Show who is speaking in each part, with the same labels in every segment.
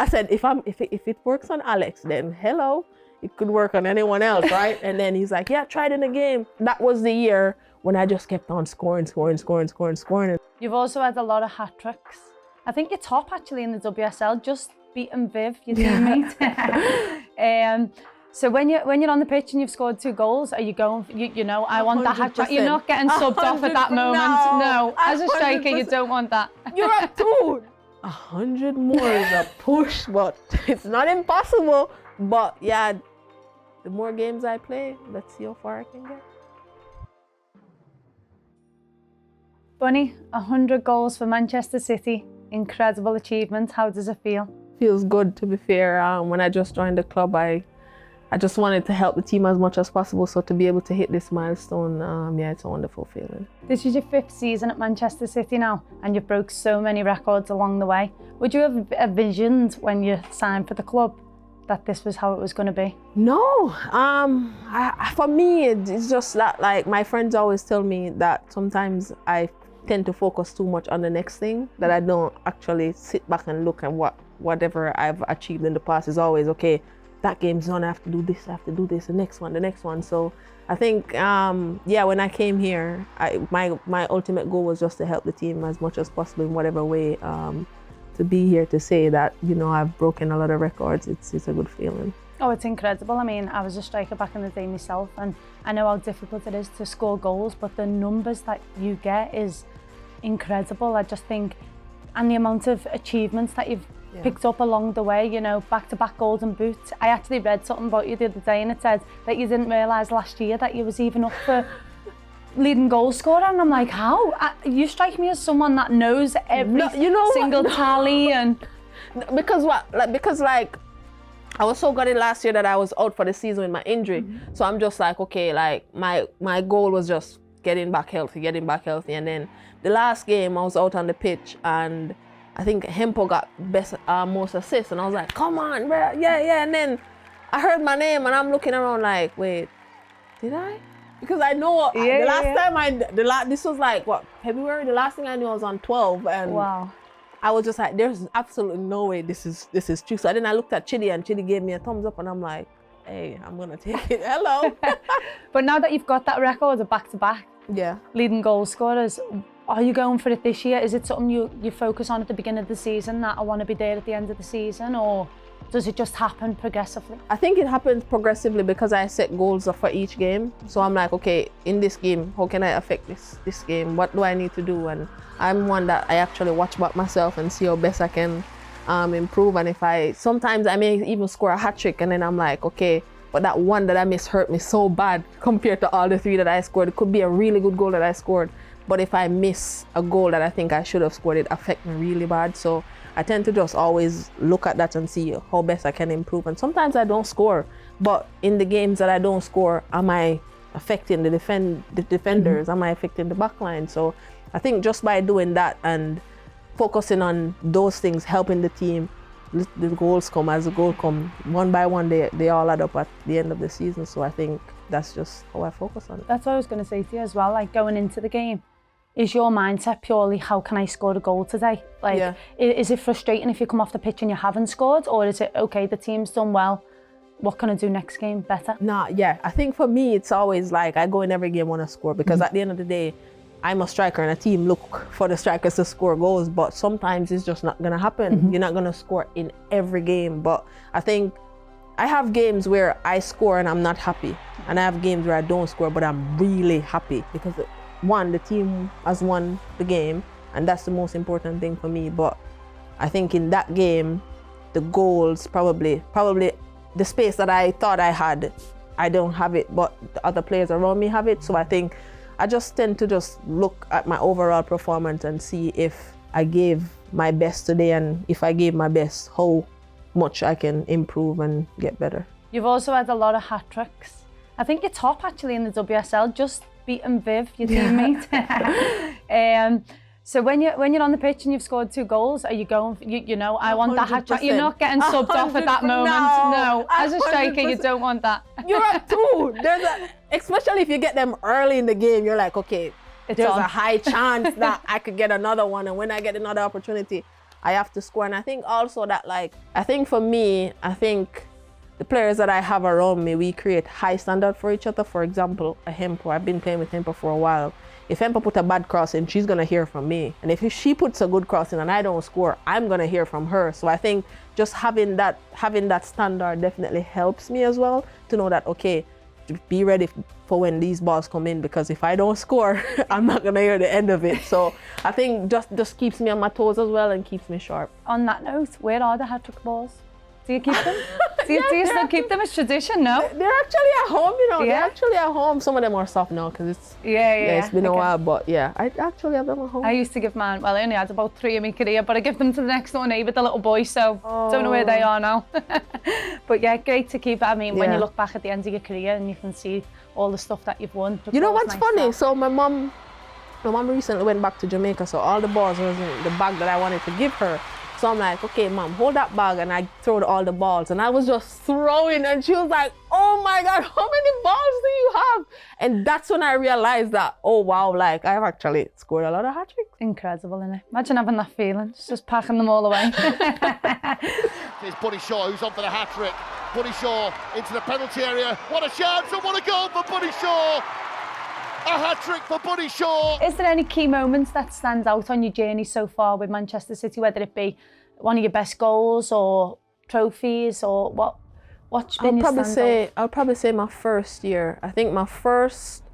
Speaker 1: I said, if it works on Alex, then hello, it could work on anyone else, right? And then he's like, yeah, try it in a game. That was the year when I just kept on scoring.
Speaker 2: You've also had a lot of hat tricks. I think you're top actually in the WSL, just beating Viv, your teammate. So when you're on the pitch and you've scored 2 goals, are you going, I want that hat trick? You're not getting subbed off at that moment. No, as a striker, you don't want that.
Speaker 1: You're at 2. 100 more is a push, but it's not impossible. But yeah, the more games I play, let's see how far I can get.
Speaker 2: Bunny, 100 goals for Manchester City. Incredible achievement. How does it feel?
Speaker 1: Feels good, to be fair. When I just joined the club, I just wanted to help the team as much as possible. So to be able to hit this milestone, yeah, it's a wonderful feeling.
Speaker 2: This is your 5th season at Manchester City now, and you've broke so many records along the way. Would you have envisioned when you signed for the club that this was how it was going to be?
Speaker 1: No, for me, it's just that, like, my friends always tell me that sometimes I tend to focus too much on the next thing, that I don't actually sit back and look at whatever I've achieved in the past is always, okay, that game's done, I have to do this, the next one. So I think, yeah, when I came here, my ultimate goal was just to help the team as much as possible in whatever way. To be here to say that, I've broken a lot of records, it's a good feeling.
Speaker 2: Oh, it's incredible. I mean, I was a striker back in the day myself, and I know how difficult it is to score goals, but the numbers that you get is incredible. I just think, and the amount of achievements that you've picked up along the way, back-to-back Golden Boots. I actually read something about you the other day, and it said that you didn't realise last year that you was even up for leading goal scorer, and I'm like, how? You strike me as someone that knows every single tally. And
Speaker 1: because I was so gutted last year that I was out for the season with my injury. So I'm just like, okay, like my goal was just getting back healthy, and then the last game I was out on the pitch, and I think Hempo got most assists, and I was like, come on, bro, yeah, and then I heard my name, and I'm looking around like, wait, did I? Because I know the last time this was like, what, February? The last thing I knew I was on 12, and
Speaker 2: wow.
Speaker 1: I was just like, there's absolutely no way this is true. So then I looked at Chidi, and Chidi gave me a thumbs up, and I'm like, hey, I'm gonna take it. Hello.
Speaker 2: But now that you've got that record of back-to-back leading goal scorers, are you going for it this year? Is it something you focus on at the beginning of the season, that I want to be there at the end of the season, or does it just happen progressively? I
Speaker 1: think it happens progressively because I set goals for each game. So I'm like, okay, in this game, how can I affect this game? What do I need to do? And I'm one that I actually watch back myself and see how best I can improve. And sometimes I may even score a hat trick, and then I'm like, okay, but that one that I missed hurt me so bad compared to all the 3 that I scored. It could be a really good goal that I scored, but if I miss a goal that I think I should have scored, it affects me really bad. So I tend to just always look at that and see how best I can improve. And sometimes I don't score, but in the games that I don't score, am I affecting the defenders? Am I affecting the back line? So I think just by doing that and focusing on those things, helping the team, the goals come as the goal come. One by one, they all add up at the end of the season. So I think that's just how I focus on it.
Speaker 2: That's what I was going to say to you as well, like going into the game. Is your mindset purely, how can I score a goal today? Like, is it frustrating if you come off the pitch and you haven't scored? Or is it, okay, the team's done well, what can I do next game better?
Speaker 1: I think for me, it's always like, I go in every game want to score, because at the end of the day, I'm a striker and a team look for the strikers to score goals, but sometimes it's just not going to happen. You're not going to score in every game. But I think I have games where I score and I'm not happy. And I have games where I don't score, but I'm really happy because one, the team has won the game, and that's the most important thing for me. But I think in that game, the goals probably the space that I thought I had, I don't have it, but the other players around me have it. So I think I just tend to just look at my overall performance and see if I gave my best today, and if I gave my best, how much I can improve and get better.
Speaker 2: You've also had a lot of hat tricks. I think you're top actually in the WSL, just beating Viv, your teammate. So when you're on the pitch and you've scored 2 goals, are you going, I want that hat trick? You're not getting subbed off at that moment. No, as a striker, you don't want that.
Speaker 1: You're at 2. Especially if you get them early in the game, you're like, okay, there's a high chance that I could get another one, and when I get another opportunity, I have to score. And I think also that, like, I think for me, I think the players that I have around me, we create high standard for each other. For example, a Hempo, I've been playing with Hempo for a while. If Hempo put a bad cross in, she's gonna hear from me. And if she puts a good cross in and I don't score, I'm gonna hear from her. So I think just having that standard definitely helps me as well to know that, okay, be ready for when these balls come in, because if I don't score, I'm not gonna hear the end of it. So I think just keeps me on my toes as well and keeps me sharp.
Speaker 2: On that note, where are the hat-trick balls? Do you keep them? Do you still keep them as tradition? No?
Speaker 1: They're actually at home, you know. Yeah. They're actually at home. Some of them are soft now because it's it's been a while, but yeah, I actually have them at home.
Speaker 2: I used to give mine, well, I only had about 3 in my career, but I give them to the next door neighbour, the little boy, so don't know where they are now. But yeah, great to keep. I mean, when you look back at the end of your career and you can see all the stuff that you've won.
Speaker 1: You know what's funny? So my mum recently went back to Jamaica, so all the balls was in the bag that I wanted to give her. So I'm like, okay, Mom, hold that bag, and I throw all the balls. And I was just throwing, and she was like, oh my God, how many balls do you have? And that's when I realized that, oh wow, like I've actually scored a lot of hat-tricks.
Speaker 2: Incredible, isn't it? Imagine having that feeling, just packing them all away.
Speaker 3: Here's Buddy Shaw, who's on for the hat-trick. Buddy Shaw into the penalty area. What a chance and what a goal for Buddy Shaw. A hat-trick for Buddy Shaw.
Speaker 2: Is there any key moments that stand out on your journey so far with Manchester City, whether it be one of your best goals or trophies, or what's been your standout?
Speaker 1: I'll probably say my first year. I think my first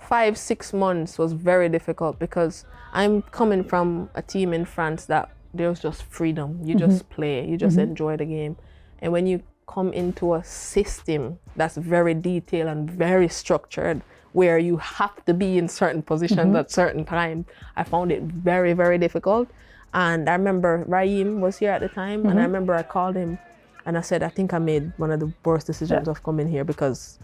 Speaker 1: 5-6 months was very difficult because I'm coming from a team in France that there's just freedom. You just play, you just enjoy the game. And when you come into a system that's very detailed and very structured, where you have to be in certain positions at certain times, I found it very, very difficult. And I remember Raheem was here at the time, and I remember I called him and I said, I think I made one of the worst decisions of coming here because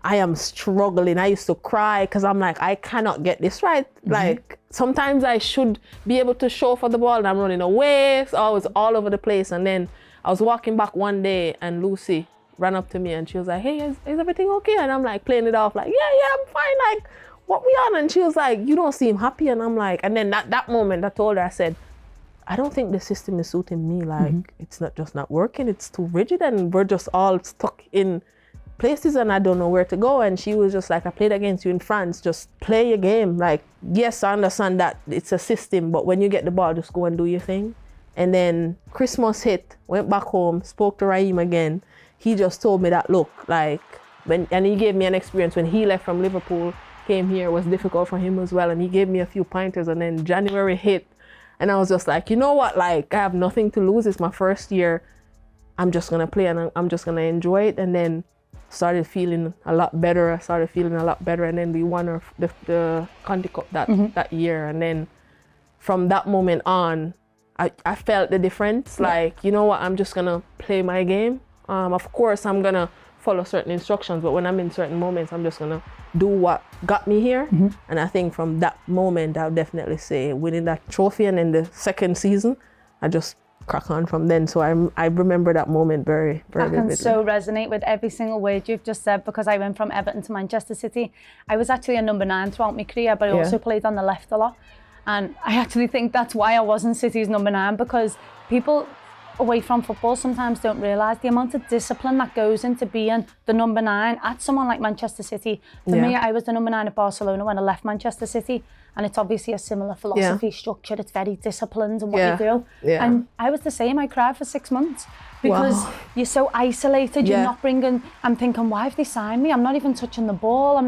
Speaker 1: I am struggling. I used to cry because I'm like, I cannot get this right. Like, sometimes I should be able to show for the ball and I'm running away. So I was all over the place. And then I was walking back one day and Lucy ran up to me and she was like, hey, is everything okay? And I'm like playing it off like, yeah, I'm fine. Like, what we on? And she was like, you don't seem happy. And I'm like, and then that moment I told her, I said, I don't think the system is suiting me. Like, it's not working. It's too rigid and we're just all stuck in places and I don't know where to go. And she was just like, I played against you in France, just play your game. Like, yes, I understand that it's a system, but when you get the ball, just go and do your thing. And then Christmas hit, went back home, spoke to Raheem again. He just told me that, look, like, and he gave me an experience when he left from Liverpool, came here, it was difficult for him as well. And he gave me a few pointers and then January hit. And I was just like, you know what, like, I have nothing to lose. It's my first year. I'm just gonna play and I'm just gonna enjoy it. And then started feeling a lot better. And then we won the County Cup that year. And then from that moment on, I felt the difference. Like, you know what, I'm just gonna play my game. Of course, I'm gonna follow certain instructions, but when I'm in certain moments, I'm just gonna do what got me here. And I think from that moment, I'll definitely say winning that trophy, and in the second season, I just crack on from then. So I remember that moment very, very vividly.
Speaker 2: I can so resonate with every single word you've just said, because I went from Everton to Manchester City. I was actually a number 9 throughout my career, but I also played on the left a lot. And I actually think that's why I wasn't City's number 9, because people away from football sometimes don't realise the amount of discipline that goes into being the number 9 at someone like Manchester City. For me, I was the number 9 at Barcelona when I left Manchester City, and it's obviously a similar philosophy, structure. It's very disciplined in what you do. And I was the same. I cried for 6 months because you're so isolated. You're not bringing. I'm thinking, why have they signed me? I'm not even touching the ball.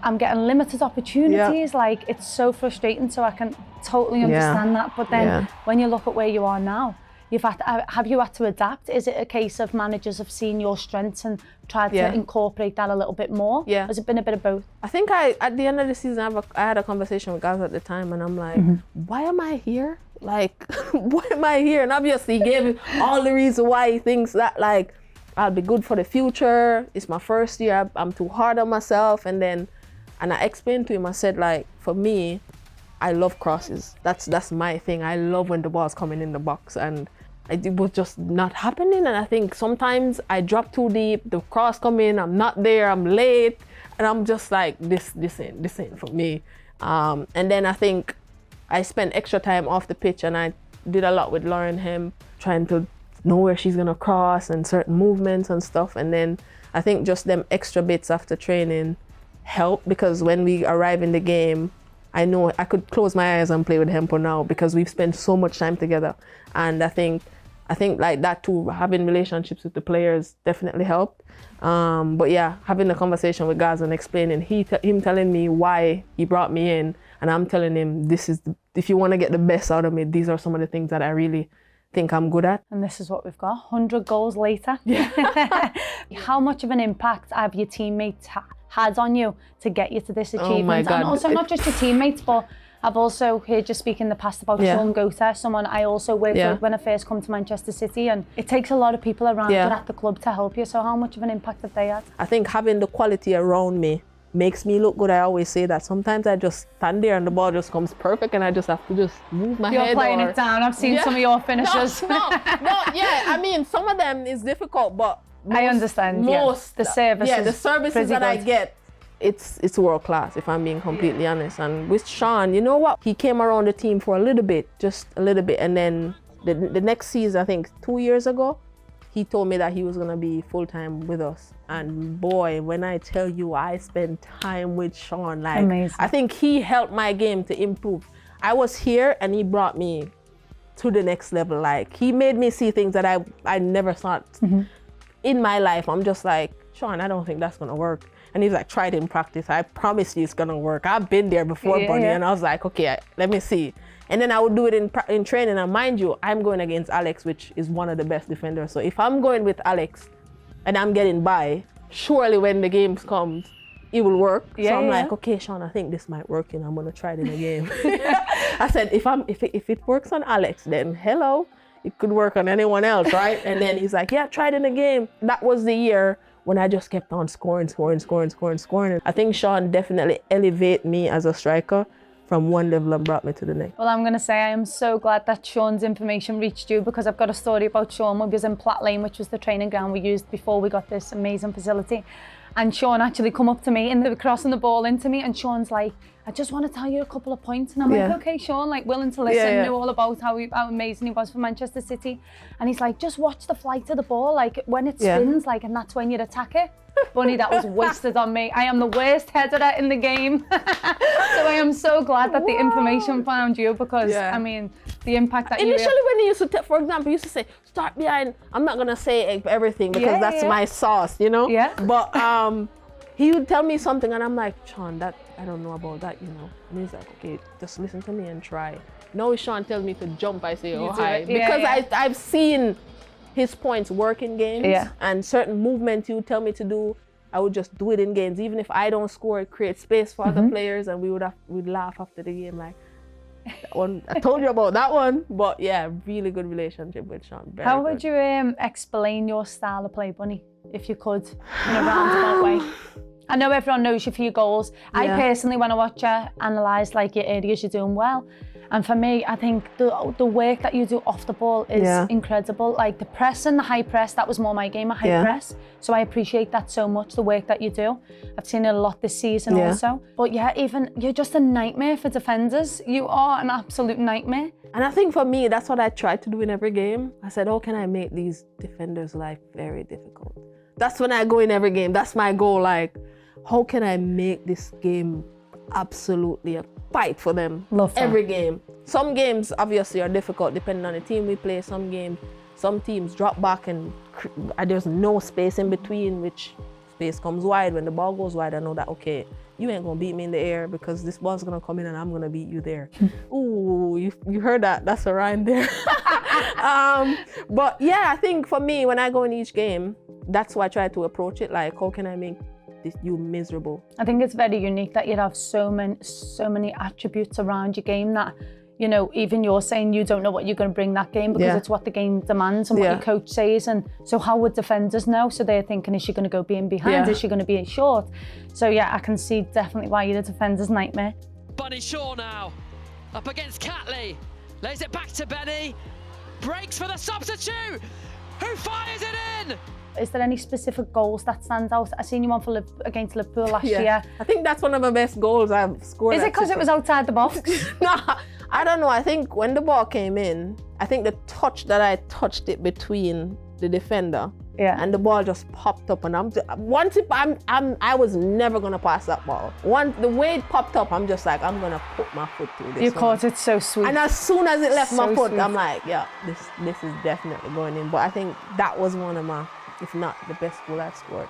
Speaker 2: I'm getting limited opportunities. Like, it's so frustrating. So I can totally understand that. But then when you look at where you are now, have you had to adapt? Is it a case of managers have seen your strengths and tried to incorporate that a little bit more? Has it been a bit of both?
Speaker 1: I think at the end of the season, I had a conversation with Gareth at the time, and I'm like, why am I here? Like, why am I here? And obviously he gave me all the reason why he thinks that, like, I'll be good for the future. It's my first year. I'm too hard on myself. And I explained to him, I said, like, for me, I love crosses. That's my thing. I love when the ball's coming in the box, and it was just not happening. And I think sometimes I drop too deep, the cross come in, I'm not there, I'm late, and I'm just like, this ain't for me. And then I think I spent extra time off the pitch, and I did a lot with Lauren Hemp, trying to know where she's gonna cross and certain movements and stuff. And then I think just them extra bits after training help, because when we arrive in the game, I know I could close my eyes and play with Hempo now because we've spent so much time together. And I think like that too, having relationships with the players definitely helped. But yeah, having a conversation with Gaz and explaining, him telling me why he brought me in, and I'm telling him, if you want to get the best out of me, these are some of the things that I really think I'm good at.
Speaker 2: And this is what we've got, 100 goals later. Yeah. How much of an impact have your teammates had on you to get you to this achievement?
Speaker 1: Oh my God.
Speaker 2: And also not just your teammates, but I've also heard you speak in the past about Shaun Goater, someone I also worked with when I first come to Manchester City, and it takes a lot of people around you at the club to help you. So how much of an impact have they had?
Speaker 1: I think having the quality around me makes me look good. I always say that. Sometimes I just stand there and the ball just comes perfect and I just have to just move my head.
Speaker 2: You're playing it down. I've seen some of your finishes.
Speaker 1: No, yeah. I mean, some of them is difficult, but
Speaker 2: I understand. The services.
Speaker 1: Yeah, the services that I get, it's world class, if I'm being completely honest. And with Shaun, you know what? He came around the team for a little bit, just a little bit. And then the next season, I think 2 years ago, he told me that he was gonna be full-time with us. And boy, when I tell you, I spent time with Shaun, like, amazing. I think he helped my game to improve. I was here and he brought me to the next level. Like, he made me see things that I never thought in my life. I'm just like, Shaun, I don't think that's gonna work. And he's like, try it in practice. I promise you it's gonna work. I've been there before, Bunny. And I was like, okay, let me see. And then I would do it in training. And mind you, I'm going against Alex, which is one of the best defenders. So if I'm going with Alex and I'm getting by, surely when the games comes, it will work. So I'm like, okay, Shaun, I think this might work, and I'm gonna try it in a game. I said, if it works on Alex, then hello, it could work on anyone else, right? And then he's like, yeah, try it in a game. That was the year when I just kept on scoring. I think Shaun definitely elevated me as a striker from one level and brought me to the next.
Speaker 2: Well, I'm going to say I am so glad that Shaun's information reached you, because I've got a story about Shaun. We was in Platt Lane, which was the training ground we used before we got this amazing facility. And Shaun actually come up to me and they were crossing the ball into me, and Shaun's like, I just want to tell you a couple of points. And I'm like, okay, Shaun, like willing to listen, knew all about how amazing he was for Manchester City. And he's like, just watch the flight of the ball, like when it spins, like, and that's when you attack it. Bunny, that was wasted on me. I am the worst header in the game. So I am so glad that the information found you, because I mean, the impact that
Speaker 1: initially when he used to, for example, he used to say, start behind. I'm not gonna say everything because that's my sauce, you know? Yeah. But he would tell me something and I'm like, Shaun, that I don't know about that, you know? And he's like, okay, just listen to me and try. No, Shaun tells me to jump, I say, oh, hi. Because I've seen his points work in games, and certain movements he would tell me to do, I would just do it in games. Even if I don't score, it creates space for other players, and we'd laugh after the game like, that one, I told you about that one. But yeah, really good relationship with Shaun.
Speaker 2: How would you explain your style of play, Bunny, if you could, in a roundabout way? I know everyone knows you for your goals. I personally, when I watch you, analyse like your areas you're doing well. And for me, I think the work that you do off the ball is incredible. Like the press and the high press, that was more my game, a high press. So I appreciate that so much, the work that you do. I've seen it a lot this season also. But yeah, even you're just a nightmare for defenders. You are an absolute nightmare.
Speaker 1: And I think for me, that's what I tried to do in every game. I said, how can I make these defenders' life very difficult? That's when I go in every game. That's my goal. Like, how can I make this game absolutely a fight for them?
Speaker 2: Love that.
Speaker 1: Every game. Some games obviously are difficult depending on the team we play. Some teams drop back and there's no space in between, which space comes wide. When the ball goes wide, I know that, okay, you ain't gonna beat me in the air because this ball's gonna come in and I'm gonna beat you there. Ooh, you heard that? That's a rhyme there. But yeah, I think for me, when I go in each game, that's why I try to approach it. Like, how can I make you miserable?
Speaker 2: I think it's very unique that you have so many attributes around your game that, you know, even you're saying you don't know what you're going to bring that game because it's what the game demands and what your coach says. And so how would defenders know? So they're thinking, is she going to go being behind? Is she going to be short? So yeah, I can see definitely why you're the defender's nightmare.
Speaker 4: Bunny Shaw now, up against Catley. Lays it back to Benny. Breaks for the substitute. Who fires it in?
Speaker 2: Is there any specific goals that stand out? I seen you on for against Liverpool last year.
Speaker 1: I think that's one of my best goals I've scored.
Speaker 2: Is it because it was outside the box?
Speaker 1: No, I don't know. I think when the ball came in, I think the touch that I touched it between the defender, and the ball just popped up, and I was never gonna pass that ball. The way it popped up, I'm just like, I'm gonna put my foot through this.
Speaker 2: You caught it so sweet.
Speaker 1: And as soon as it left my foot,
Speaker 2: sweet.
Speaker 1: I'm like, yeah, this is definitely going in. But I think that was one of my, if not the best goal I've scored.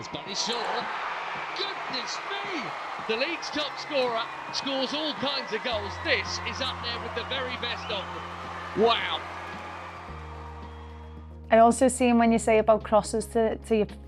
Speaker 5: It's Bunny Shaw. Goodness me! The league's top scorer scores all kinds of goals. This is up there with the very best of them. Wow.
Speaker 2: I also see when you say about crosses to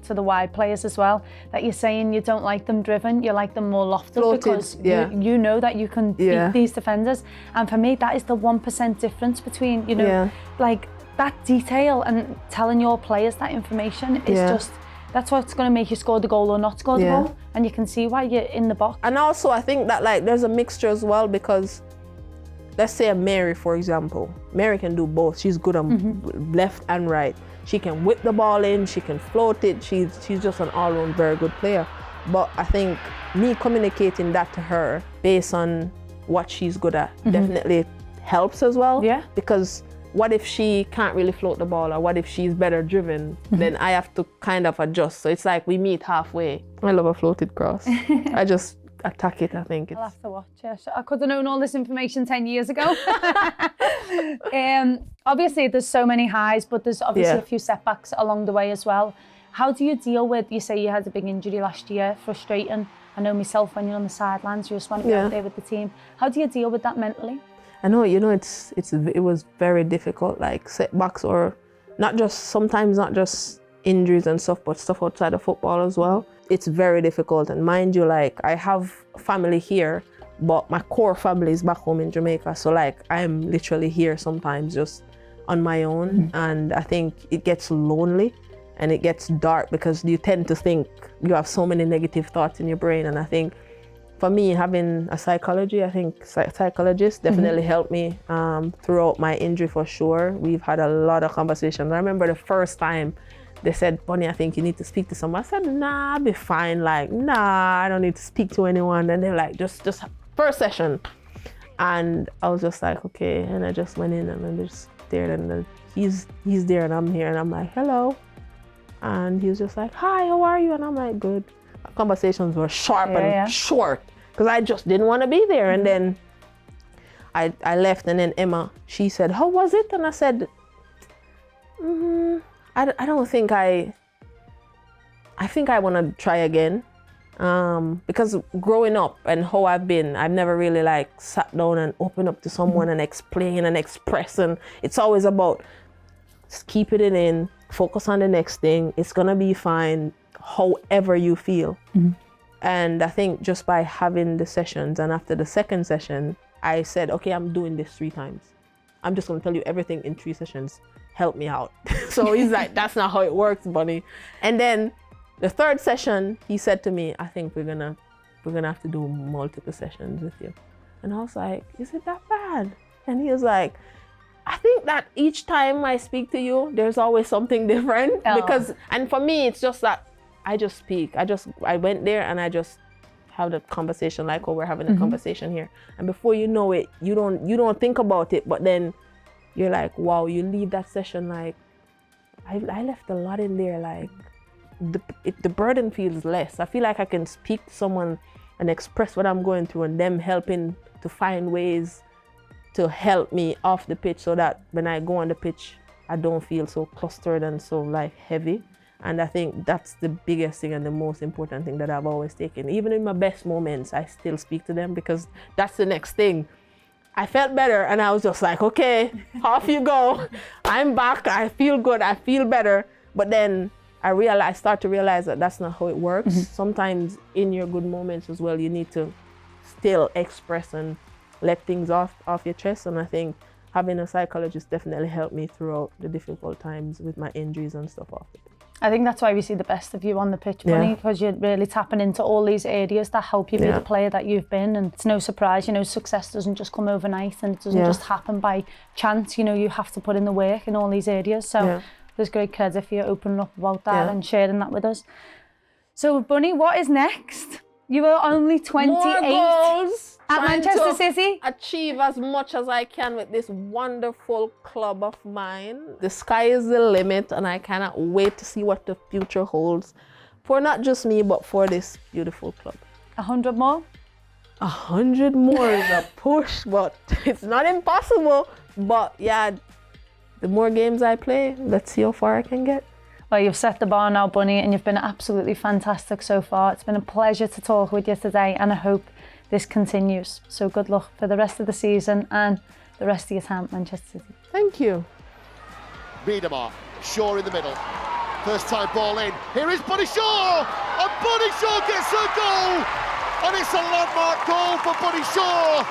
Speaker 2: the wide players as well, that you're saying you don't like them driven, you like them more lofted, because you know that you can beat these defenders. And for me, that is the 1% difference between, you know, like that detail and telling your players that information is just, that's what's going to make you score the goal or not score the goal. And you can see why you're in the box. And
Speaker 1: also I think that like there's a mixture as well, because let's say a Mary, for example. Mary can do both. She's good on left and right. She can whip the ball in, she can float it. She's just an all-round very good player. But I think me communicating that to her based on what she's good at definitely helps as well. Yeah. Because what if she can't really float the ball, or what if she's better driven? Then I have to kind of adjust. So it's like we meet halfway. I love a floated cross. I just attack it, I think.
Speaker 2: I'll have to watch it. I could have known all this information 10 years ago. Obviously, there's so many highs, but there's obviously a few setbacks along the way as well. How do you deal with, you say you had a big injury last year, frustrating. I know myself, when you're on the sidelines, you just want to be out there with the team. How do you deal with that mentally?
Speaker 1: I know, you know, it was very difficult, like setbacks, or sometimes not just injuries and stuff, but stuff outside of football as well. It's very difficult. And mind you, like, I have family here, but my core family is back home in Jamaica. So like, I'm literally here sometimes just on my own. And I think it gets lonely and it gets dark, because you tend to think you have so many negative thoughts in your brain. And I think for me, having a psychologist definitely helped me throughout my injury, for sure. We've had a lot of conversations. I remember the first time they said, Bonnie, I think you need to speak to someone. I said, nah, I'll be fine. Like, nah, I don't need to speak to anyone. And they're like, just first session. And I was just like, okay. And I just went in and I just stared, and he's there and I'm here. And I'm like, hello. And he was just like, hi, how are you? And I'm like, good. Our conversations were sharp and short, because I just didn't want to be there. And then I left, and then Emma, she said, how was it? And I said, I don't think I think I want to try again. Because growing up and how I've been, I've never really like sat down and opened up to someone and explain and express. And it's always about just keep it in, focus on the next thing. It's going to be fine, however you feel. And I think just by having the sessions, and after the second session, I said, okay, I'm doing this 3 times. I'm just going to tell you everything in 3 sessions. Help me out. So he's like, that's not how it works, Bunny. And then the 3rd session, he said to me, I think we're gonna have to do multiple sessions with you. And I was like, is it that bad? And he was like, I think that each time I speak to you, there's always something different. Because, and for me, it's just that I just speak. I went there and I just have the conversation like, oh, we're having a conversation here. And before you know it, you don't think about it, but then you're like, wow, you leave that session like, I left a lot in there. Like, the burden feels less. I feel like I can speak to someone and express what I'm going through, and them helping to find ways to help me off the pitch, so that when I go on the pitch, I don't feel so clustered and so like heavy. And I think that's the biggest thing and the most important thing that I've always taken. Even in my best moments, I still speak to them, because that's the next thing. I felt better and I was just like, okay, off you go. I'm back, I feel good, I feel better. But then I start to realize that that's not how it works. Sometimes in your good moments as well, you need to still express and let things off your chest. And I think having a psychologist definitely helped me throughout the difficult times with my injuries and stuff off the pitch.
Speaker 2: I think that's why we see the best of you on the pitch, Bunny, because you're really tapping into all these areas that help you be the player that you've been. And it's no surprise, you know, success doesn't just come overnight, and it doesn't just happen by chance. You know, you have to put in the work in all these areas. So there's great credit for you opening up about that and sharing that with us. So Bunny, what is next? You were only 28
Speaker 1: More goals,
Speaker 2: at
Speaker 1: trying
Speaker 2: Manchester
Speaker 1: to
Speaker 2: City.
Speaker 1: achieve as much as I can with this wonderful club of mine. The sky is the limit, and I cannot wait to see what the future holds for not just me, but for this beautiful club.
Speaker 2: 100 more?
Speaker 1: 100 more is a push, but it's not impossible. But yeah, the more games I play, let's see how far I can get.
Speaker 2: Well, you've set the bar now, Bunny, and you've been absolutely fantastic so far. It's been a pleasure to talk with you today, and I hope this continues. So good luck for the rest of the season and the rest of your time at Manchester City.
Speaker 1: Thank you.
Speaker 3: Miedemar, Shaw in the middle. First time ball in. Here is Bunny Shaw! And Bunny Shaw gets a goal! And it's a landmark goal for Bunny Shaw!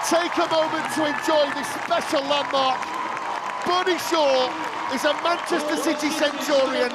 Speaker 3: Take a moment to enjoy this special landmark. Bunny Shaw is a Manchester City Centurion